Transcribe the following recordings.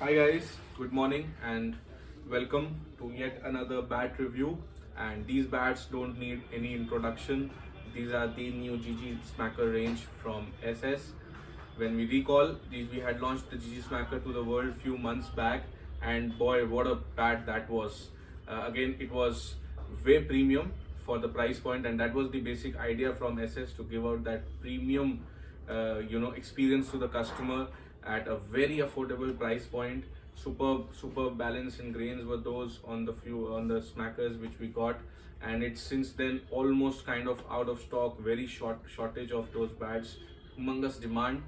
Hi guys, good morning and welcome to yet another bat review. And these bats don't need any introduction. These are the new GG Smacker range from SS. When we recall, we had launched the GG Smacker to the world few months back, and boy, what a bat that was! Again, it was way premium for the price point, and that was the basic idea from SS to give out that premium experience to the customer at a very affordable price point. Superb balance in grains were those on the smackers which we got, and it's since then almost kind of out of stock. Very shortage of those bats, humongous demand.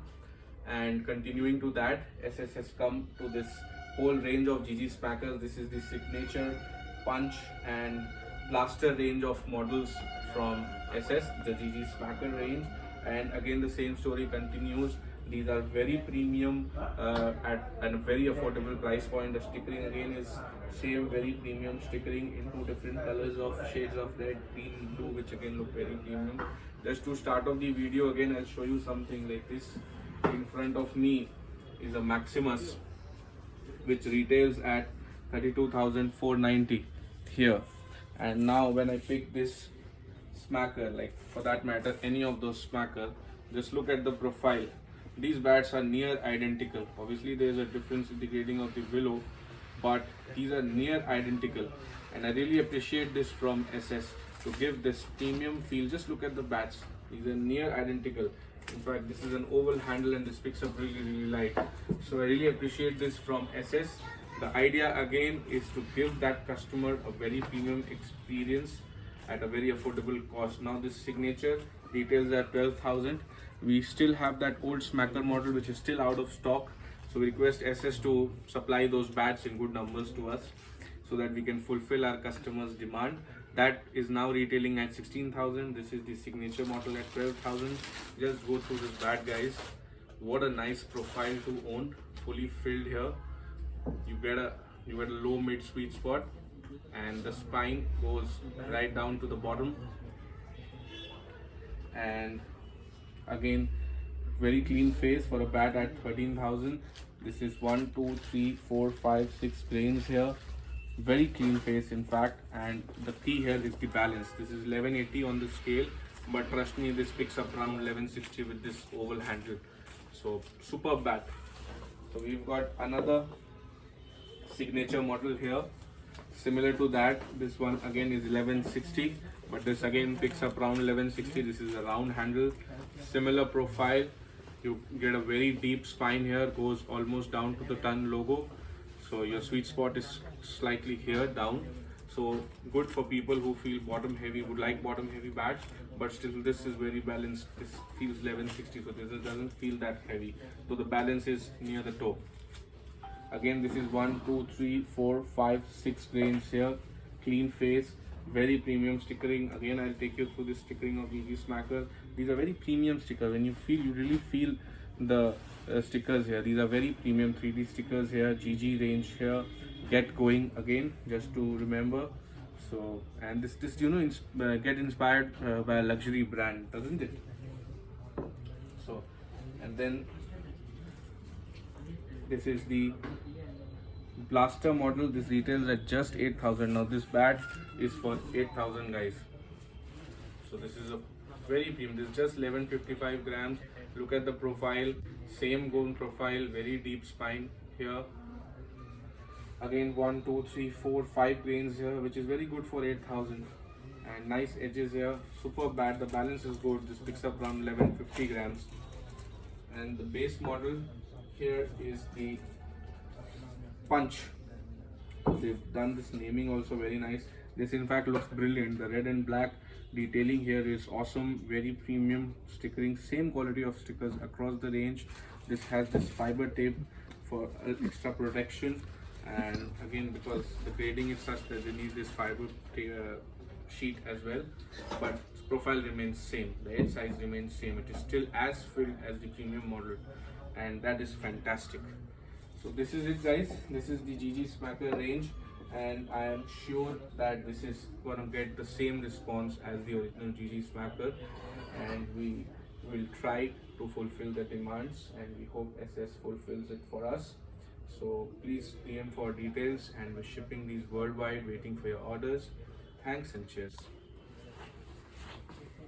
And continuing to that, SS has come to this whole range of GG Smackers. This is the signature punch and blaster range of models from SS, the GG Smacker range. And again, the same story continues. These are very premium at a very affordable price point. The stickering again is same, very premium stickering in two different colors of shades of red, green, blue, which again look very premium. Just to start off the video, again I'll show you something like this. In front of me is a Maximus which retails at 32,490 here. And now when I pick this smacker, like for that matter any of those smacker, just look at the profile. These bats are near identical. Obviously there is a difference in the grading of the willow, but these are near identical, and I really appreciate this from SS to give this premium feel. Just look at the bats, these are near identical. In fact, this is an oval handle and this picks up really light. So I really appreciate this from SS. The idea again is to give that customer a very premium experience at a very affordable cost. Now this signature retails at 12,000. We still have that old smacker model which is still out of stock. So we request SS to supply those bats in good numbers to us so that we can fulfill our customers' demand. That is now retailing at 16,000. This is the signature model at 12,000. Just go through this bat, guys. What a nice profile to own. Fully filled here. You get a low mid sweet spot, and the spine goes right down to the bottom. And again, very clean face for a bat at 13,000. This is 1 2 3 4 5 6 grains here. Very clean face in fact, and the key here is the balance. This is 1180 on the scale, but trust me, this picks up around 1160 with this oval handle. So superb bat. So we've got another signature model here similar to that. This one again is 1160, but this again picks up around 1160. This is a round handle, similar profile. You get a very deep spine here, goes almost down to the ton logo. So your sweet spot is slightly here down. So good for people who feel bottom heavy, would like bottom heavy bats, but still this is very balanced. This feels 1160, so this doesn't feel that heavy. So the balance is near the toe. Again, this is 1 2 3 4 5 6 grains here. Clean face, very premium stickering. Again, I'll take you through the stickering of GG Smacker. These are very premium stickers. When you really feel the stickers here. These are very premium 3D stickers here. GG range here. Get going again, just to remember. So, and this get inspired by a luxury brand, doesn't it? So, and then this is the blaster model. This retails at just 8,000. Now this bat is for 8,000, guys. So this is a very premium. This is just 1155 grams. Look at the profile, same golden profile, very deep spine here. Again 1 2 3 4 5 grains here, which is very good for 8,000, and nice edges here. Super bat. The balance is good. This picks up around 1150 grams. And the base model here is the punch. They've done this naming also very nice. This in fact looks brilliant. The red and black detailing here is awesome. Very premium stickering, same quality of stickers across the range. This has this fiber tape for extra protection, and again because the grading is such that they need this fiber sheet as well, but profile remains same, the edge size remains same. It is still as filled as the premium model, and that is fantastic. So this is it, guys. This is the GG Smacker range, and I am sure that this is gonna get the same response as the original GG Smacker, and we will try to fulfill the demands, and we hope SS fulfills it for us. So please DM for details, and we're shipping these worldwide, waiting for your orders. Thanks and cheers.